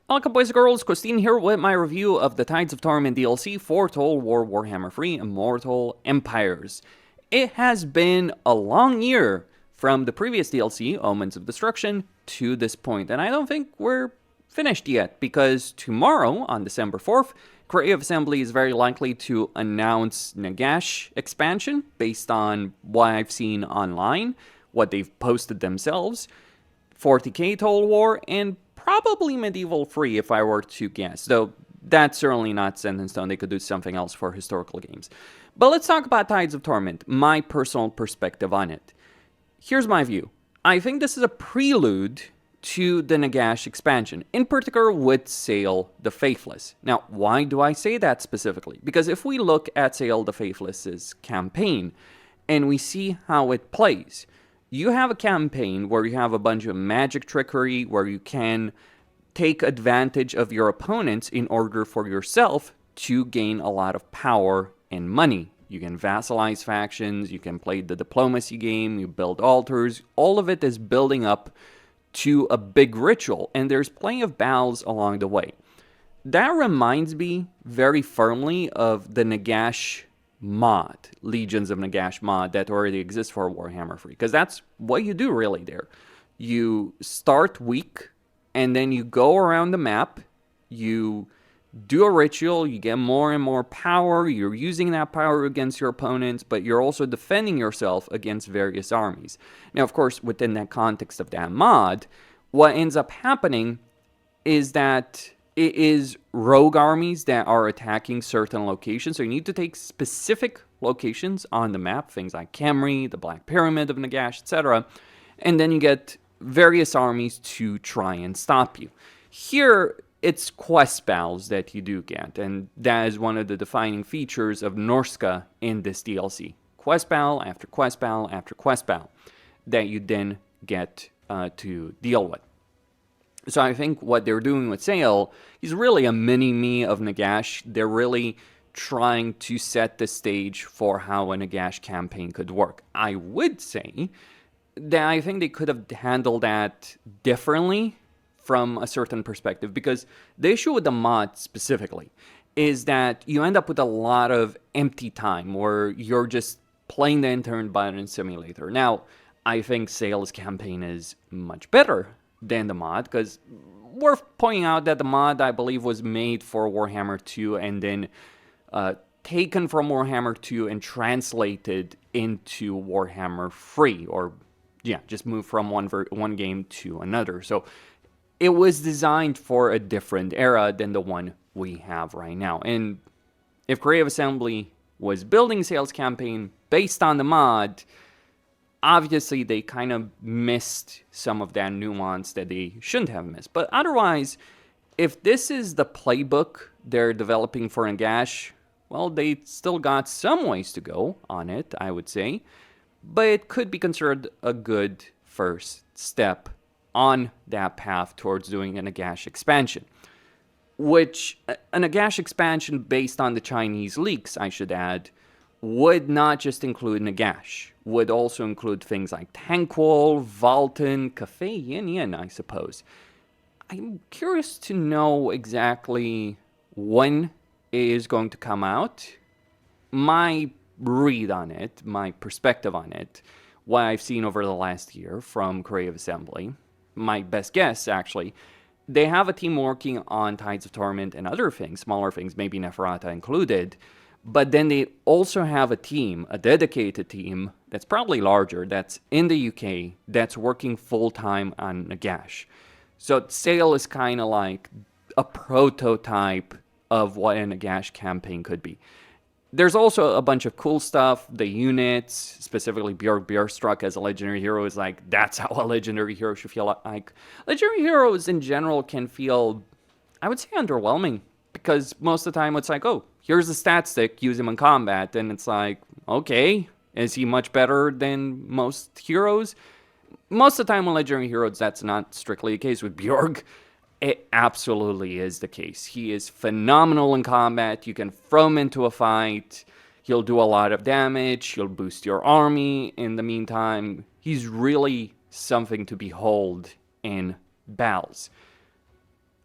Welcome boys and girls, Christine here with my review of the Tides of Torment DLC for Total War Warhammer 3 Immortal Empires. It has been a long year from the previous DLC, Omens of Destruction, to this point, and I don't think we're finished yet, because tomorrow, on December 4th, Creative Assembly is very likely to announce Nagash Expansion, based on what I've seen online, what they've posted themselves, 40k Total War, and probably Medieval 3 if I were to guess, though that's certainly not set in stone. They could do something else for historical games. But let's talk about Tides of Torment, my personal perspective on it. Here's my view. I think this is a prelude to the Nagash expansion, in particular with Sayl the Faithless. Now, why do I say that specifically? Because if we look at Sayl the Faithless's campaign, and we see how it plays, you have a campaign where you have a bunch of magic trickery, where you can take advantage of your opponents in order for yourself to gain a lot of power and money. You can vassalize factions, you can play the diplomacy game, you build altars. All of it is building up to a big ritual, and there's plenty of battles along the way. That reminds me very firmly of the Nagash mod, Legions of Nagash mod that already exists for Warhammer 3, because that's what you do really there. You start weak, and then you go around the map, you do a ritual, you get more and more power, you're using that power against your opponents, but you're also defending yourself against various armies. Now, of course, within that context of that mod, what ends up happening is that it is rogue armies that are attacking certain locations, so you need to take specific locations on the map, things like Khemri, the Black Pyramid of Nagash, etc., and then you get various armies to try and stop you. Here, it's quest battles that you do get, and that is one of the defining features of Norska in this DLC. Quest battle after quest battle after quest battle that you then get to deal with. So I think what they're doing with Sayl is really a mini-me of Nagash. They're really trying to set the stage for how a Nagash campaign could work. I would say that I think they could have handled that differently from a certain perspective, because the issue with the mod specifically is that you end up with a lot of empty time where you're just playing the intern button simulator. Now, I think Sayl's campaign is much better than the mod, because worth pointing out that the mod, I believe, was made for Warhammer 2 and then taken from Warhammer 2 and translated into Warhammer 3, or yeah, just moved from one game to another. So it was designed for a different era than the one we have right now. And if Creative Assembly was building Sayl's campaign based on the mod, obviously they kind of missed some of that nuance that they shouldn't have missed. But otherwise, if this is the playbook they're developing for Nagash, well, they still got some ways to go on it, I would say. But it could be considered a good first step on that path towards doing a Nagash expansion. Which, a Nagash expansion based on the Chinese leaks, I should add, would not just include Nagash, would also include things like Tankwol, Valten, Cafe Yin Yin, I suppose. I'm curious to know exactly when it is going to come out. My read on it, my perspective on it, what I've seen over the last year from Creative Assembly, my best guess, actually, they have a team working on Tides of Torment and other things, smaller things, maybe Neferata included, but then they also have a team, a dedicated team, that's probably larger, that's in the UK, that's working full-time on Nagash. So Sayl is kind of like a prototype of what a Nagash campaign could be. There's also a bunch of cool stuff. The units, specifically Björk Björstruck as a legendary hero, is like, that's how a legendary hero should feel like. Legendary heroes in general can feel, I would say, underwhelming, because most of the time it's like, oh, here's a stat stick, use him in combat, and it's like, okay, is he much better than most heroes? Most of the time with legendary heroes, that's not strictly the case. With Björk, it absolutely is the case. He is phenomenal in combat. You can throw him into a fight. He'll do a lot of damage. He'll boost your army. In the meantime, he's really something to behold in battles.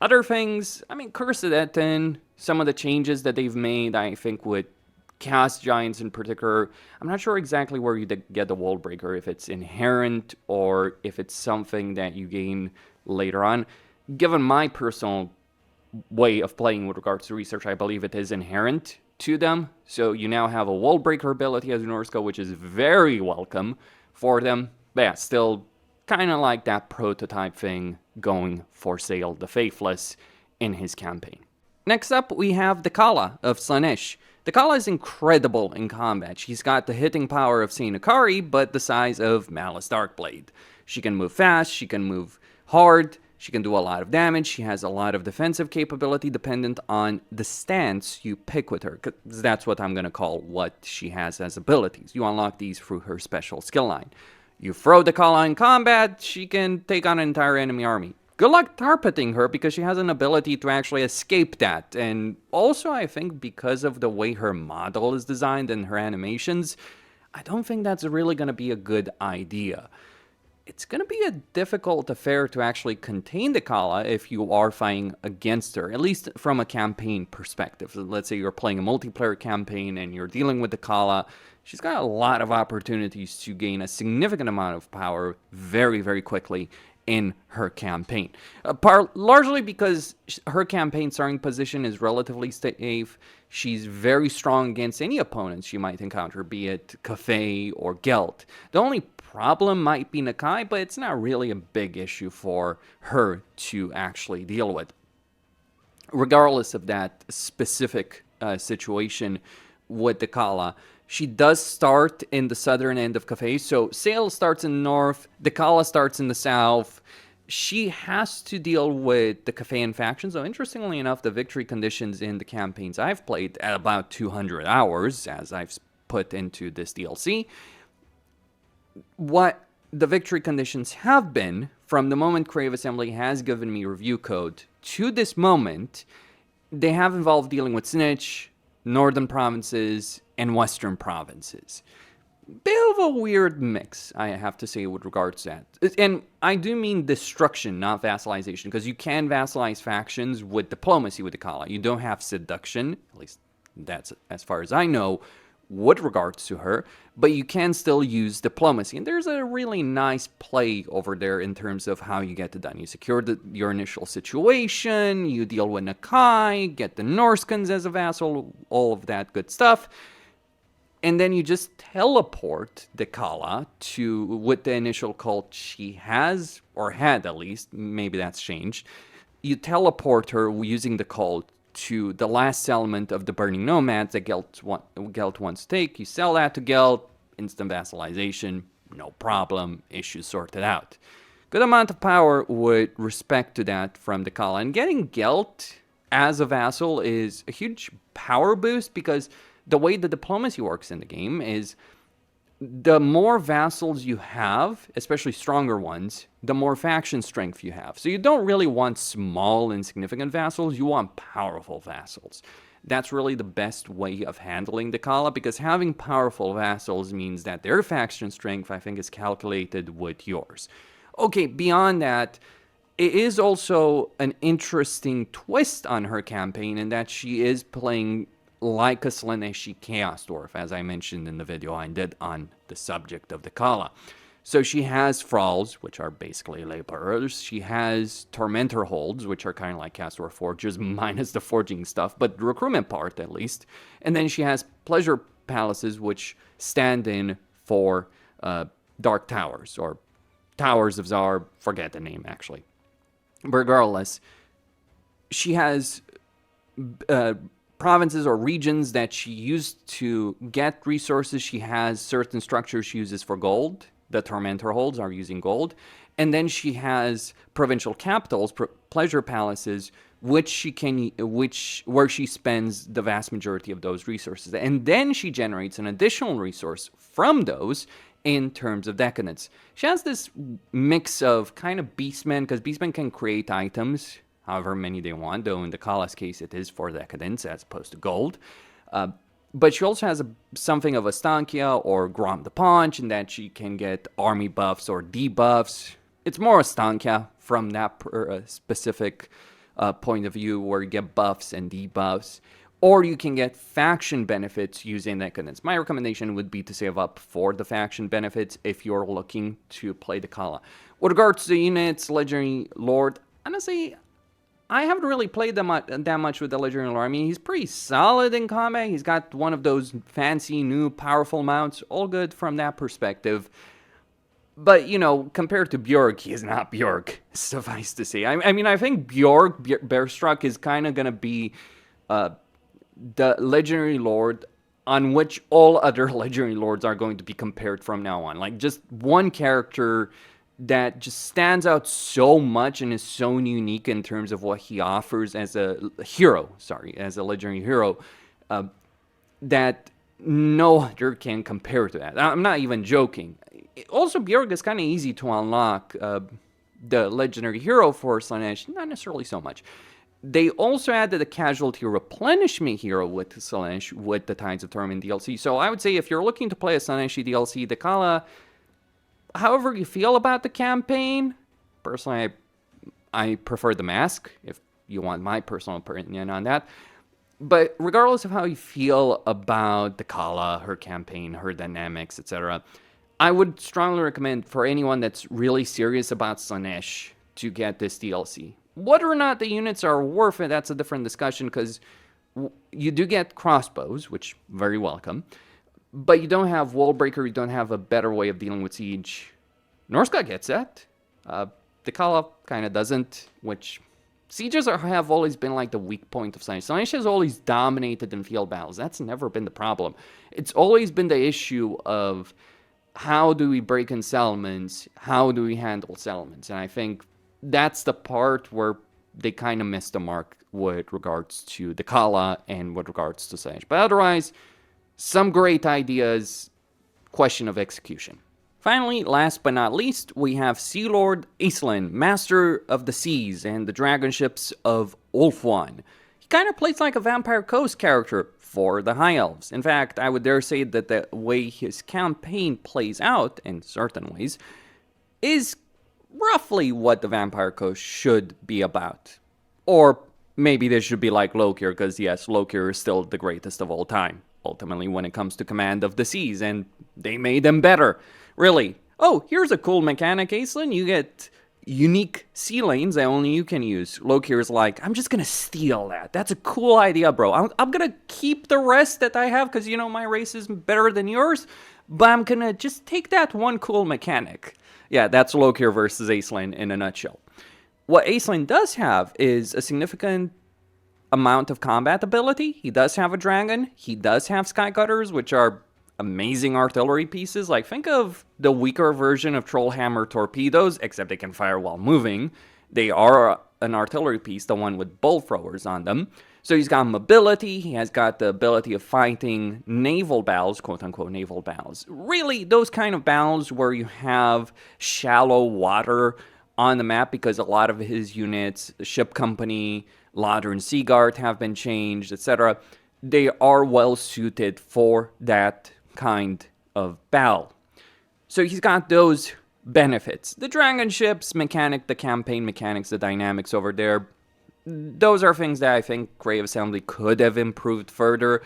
Other things, I mean, Kurtis, some of the changes that they've made, I think, with cast giants in particular, I'm not sure exactly where you get the wall breaker, if it's inherent or if it's something that you gain later on. Given my personal way of playing with regards to research, I believe it is inherent to them. So you now have a wall breaker ability as an Norsko, which is very welcome for them. But yeah, still kind of like that prototype thing going for Sayl the Faithless in his campaign. Next up, we have Dechala of Slaanesh. Dechala is incredible in combat. She's got the hitting power of Saint Akari, but the size of Malice Darkblade. She can move fast, she can move hard, she can do a lot of damage, she has a lot of defensive capability dependent on the stance you pick with her, because that's what I'm going to call what she has as abilities. You unlock these through her special skill line. You throw Dechala in combat, she can take on an entire enemy army. Good luck targeting her because she has an ability to actually escape that. And also, I think because of the way her model is designed and her animations, I don't think that's really going to be a good idea. It's going to be a difficult affair to actually contain Dechala if you are fighting against her, at least from a campaign perspective. So let's say you're playing a multiplayer campaign and you're dealing with Dechala. She's got a lot of opportunities to gain a significant amount of power very, very quickly in her campaign. Largely because her campaign starting position is relatively safe. She's very strong against any opponents she might encounter, be it Cafe or Gelt. The only problem might be Nakai, but it's not really a big issue for her to actually deal with. Regardless of that specific situation with Dechala, she does start in the southern end of Cafe. So Sayl starts in the north, Dechala starts in the south. She has to deal with the Cafean faction. So interestingly enough, the victory conditions in the campaigns I've played at about 200 hours, as I've put into this DLC, what the victory conditions have been from the moment Crave Assembly has given me review code to this moment, they have involved dealing with Snitch, northern provinces, and western provinces. Bit of a weird mix, I have to say, with regards to that. And I do mean destruction, not vassalization, because you can vassalize factions with diplomacy with Dechala. You don't have seduction, at least that's as far as I know, with regards to her, but you can still use diplomacy. And there's a really nice play over there in terms of how you get it done. You secure your initial situation, you deal with Nakai, get the Norskans as a vassal, all of that good stuff. And then you just teleport Dechala to, with the initial cult she has, or had at least, maybe that's changed. You teleport her using the cult to the last settlement of the Burning Nomads that Gelt wants to take. You sell that to Gelt, instant vassalization, no problem, issues sorted out. Good amount of power with respect to that from Dechala. And getting Gelt as a vassal is a huge power boost because the way the diplomacy works in the game is the more vassals you have, especially stronger ones, the more faction strength you have. So you don't really want small, insignificant vassals. You want powerful vassals. That's really the best way of handling Dechala because having powerful vassals means that their faction strength, I think, is calculated with yours. Okay, beyond that, it is also an interesting twist on her campaign in that she is playing like a Slaaneshi Chaos Dwarf, as I mentioned in the video I did on the subject of Dechala. So she has Thralls, which are basically laborers. She has Tormentor Holds, which are kind of like Chaos Dwarf Forges, minus the forging stuff, but the recruitment part at least. And then she has Pleasure Palaces, which stand in for Dark Towers, or Towers of Zar, forget the name actually. Regardless, she has provinces or regions that she used to get resources. She has certain structures she uses for gold. The Tormentor Holds are using gold. And then she has provincial capitals, pleasure palaces, where she spends the vast majority of those resources. And then she generates an additional resource from those in terms of decadence. She has this mix of kind of beastmen, because beastmen can create items, however many they want, though in the Decala's case it is for decadence as opposed to gold. But she also has something of a Stankia or Grom the Paunch in that she can get army buffs or debuffs. It's more a Stankia from that specific point of view where you get buffs and debuffs, or you can get faction benefits using that cadence. My recommendation would be to save up for the faction benefits if you're looking to play Dechala. With regards to the units, Legendary Lord, honestly, I haven't really played that much with the Legendary Lord. I mean, he's pretty solid in combat. He's got one of those fancy, new, powerful mounts. All good from that perspective. But, you know, compared to Bjork, he is not Bjork, suffice to say. I mean, I think Bjork, Bearstruck, is kind of going to be the Legendary Lord on which all other Legendary Lords are going to be compared from now on. Like, just one character that just stands out so much and is so unique in terms of what he offers as a hero, as a Legendary hero, that no other can compare to that. I'm not even joking. Also, Bjork is kind of easy to unlock. The Legendary hero for Slaanesh, not necessarily so much. They also added a casualty replenishment hero with Slaanesh with the Tides of Torment DLC. So I would say if you're looking to play a Slaanesh DLC, Dechala, however you feel about the campaign, personally, I prefer the mask, if you want my personal opinion on that. But regardless of how you feel about Dechala, her campaign, her dynamics, etc., I would strongly recommend for anyone that's really serious about Slaanesh to get this DLC. Whether or not the units are worth it, that's a different discussion, because you do get crossbows, which very welcome, but you don't have Wallbreaker, you don't have a better way of dealing with siege. Norsca gets that. Dechala kind of doesn't, which sieges have always been like the weak point of Slaanesh. Slaanesh has always dominated in field battles. That's never been the problem. It's always been the issue of how do we break in settlements? How do we handle settlements? And I think that's the part where they kind of missed the mark with regards to Dechala and with regards to Slaanesh. But otherwise, some great ideas, question of execution. Finally, last but not least, we have Sea Lord Aislinn, Master of the Seas and the Dragon Ships of Ulthuan. He kind of plays like a Vampire Coast character for the High Elves. In fact, I would dare say that the way his campaign plays out, in certain ways, is roughly what the Vampire Coast should be about. Or maybe they should be like Lokir, because yes, Lokir is still the greatest of all time, ultimately, when it comes to command of the seas, and they made them better. Really. Oh, here's a cool mechanic, Aislinn. You get unique sea lanes that only you can use. Lokir is like, I'm just gonna steal that. That's a cool idea, bro. I'm gonna keep the rest that I have, because, you know, my race is better than yours, but I'm gonna just take that one cool mechanic. Yeah, that's Lokir versus Aislinn in a nutshell. What Aislinn does have is a significant amount of combat ability. He does have a dragon. He does have skycutters, which are amazing artillery pieces. Like, think of the weaker version of Trollhammer torpedoes, except they can fire while moving. They are an artillery piece, the one with bolt throwers on them. So he's got mobility, he has got the ability of fighting naval battles, quote-unquote naval battles. Really, those kind of battles where you have shallow water on the map, because a lot of his units, the Ship Company, Lauder and Seaguard have been changed, etc. They are well suited for that kind of battle. So he's got those benefits. The dragon ships mechanic, the campaign mechanics, the dynamics over there, those are things that I think Creative Assembly could have improved further,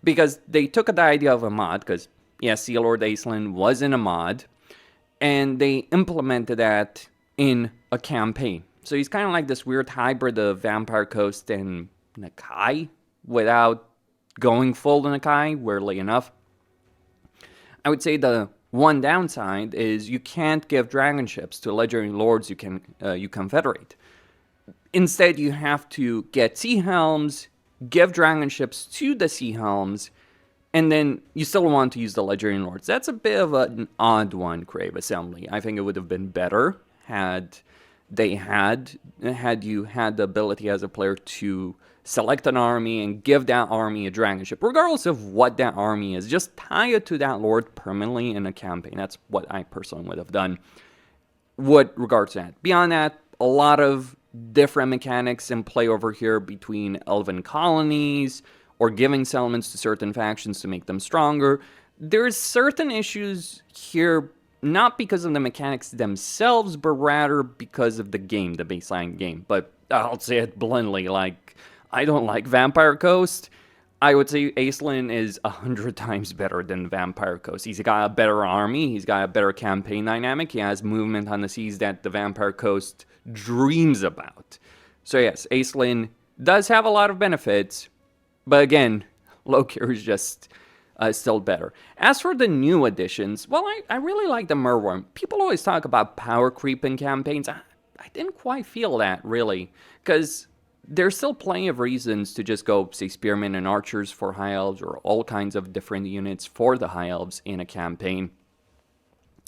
because they took the idea of a mod, because yes, Sea Lord Aislinn was in a mod, and they implemented that in a campaign. So he's kind of like this weird hybrid of Vampire Coast and Nakai, without going full Nakai, weirdly enough. I would say the one downside is you can't give dragon ships to legendary lords you confederate. Instead, you have to get sea helms, give dragon ships to the sea helms, and then you still want to use the legendary lords. That's a bit of an odd one, Creative Assembly. I think it would have been better had you had the ability as a player to select an army and give that army a dragon ship, regardless of what that army is. Just tie it to that lord permanently in a campaign. That's what I personally would have done with regards to that. Beyond that, a lot of different mechanics in play over here between elven colonies or giving settlements to certain factions to make them stronger. There's certain issues here, not because of the mechanics themselves, but rather because of the game, the baseline game. But I'll say it bluntly, like, I don't like Vampire Coast. I would say Aislinn is 100 times better than Vampire Coast. He's got a better army, he's got a better campaign dynamic, he has movement on the seas that the Vampire Coast dreams about. So yes, Aislinn does have a lot of benefits, but again, Lokir is just still better. As for the new additions, well, I really like the Merworm. People always talk about power creep in campaigns. I didn't quite feel that, really, because there's still plenty of reasons to just go, say, Spearmen and Archers for High Elves, or all kinds of different units for the High Elves in a campaign.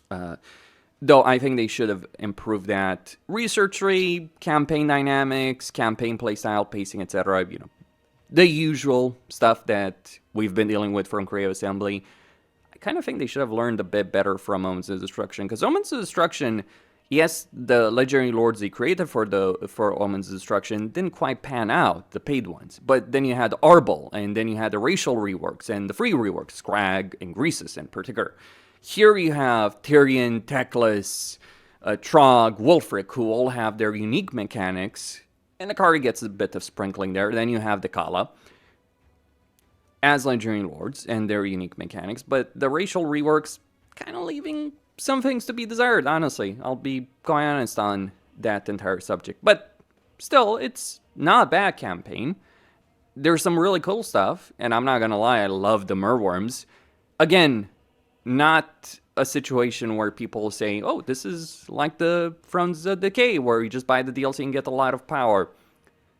Though I think they should have improved that. Research tree, campaign dynamics, campaign playstyle, pacing, etc. You know, the usual stuff that we've been dealing with from Creative Assembly. I kind of think they should have learned a bit better from Omens of Destruction, because Omens of Destruction, yes, the Legendary Lords they created for Omens of Destruction didn't quite pan out, the paid ones. But then you had Arbol, and then you had the racial reworks, and the free reworks, Scrag and Greasus in particular. Here you have Tyrion, Teclis, Trog, Wulfric, who all have their unique mechanics, and Akari gets a bit of sprinkling there. Then you have Dechala as Legendary Lords and their unique mechanics, but the racial reworks kind of leaving some things to be desired, honestly. I'll be quite honest on that entire subject. But still, it's not a bad campaign. There's some really cool stuff, and I'm not gonna lie, I love the Merworms. Again, not a situation where people say, oh, this is like the Thrones of Decay, where you just buy the DLC and get a lot of power.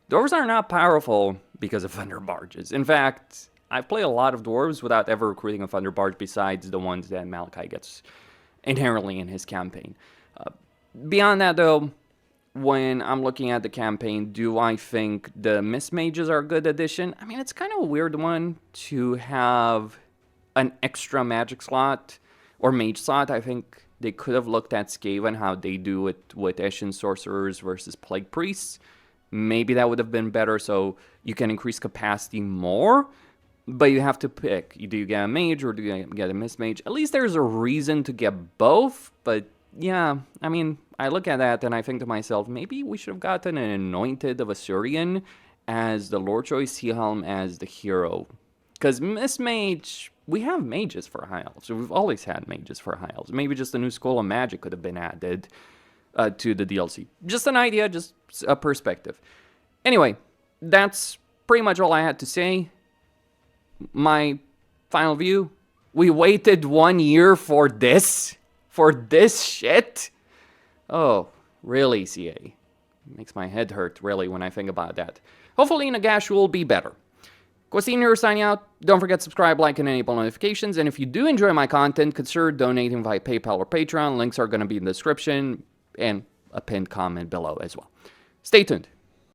Dwarves are not powerful because of Thunder Barges. In fact, I've played a lot of Dwarves without ever recruiting a Thunder Barge besides the ones that Malachi gets inherently in his campaign. Beyond that, though, when I'm looking at the campaign, do I think the Mist Mages are a good addition? I mean, it's kind of a weird one to have an extra magic slot or mage slot. I think they could have looked at Skaven, how they do it with Eshin Sorcerers versus Plague Priests. Maybe that would have been better, so you can increase capacity more, but you have to pick. Do you get a mage or do you get a Mist Mage? At least there's a reason to get both, but yeah, I mean, I look at that and I think to myself, maybe we should have gotten an Anointed of Asuryan as the Lord Choice, Seahelm as the hero. Because Mist Mage, we have mages for High Elves. We've always had mages for High Elves. Maybe just a new School of Magic could have been added to the DLC. Just an idea, just a perspective. Anyway, that's pretty much all I had to say. My final view, we waited 1 year for this? For this shit? Oh, really, CA? Makes my head hurt, really, when I think about that. Hopefully Nagash will be better. Quastin here signing out. Don't forget to subscribe, like, and enable notifications. And if you do enjoy my content, consider donating via PayPal or Patreon. Links are going to be in the description and a pinned comment below as well. Stay tuned.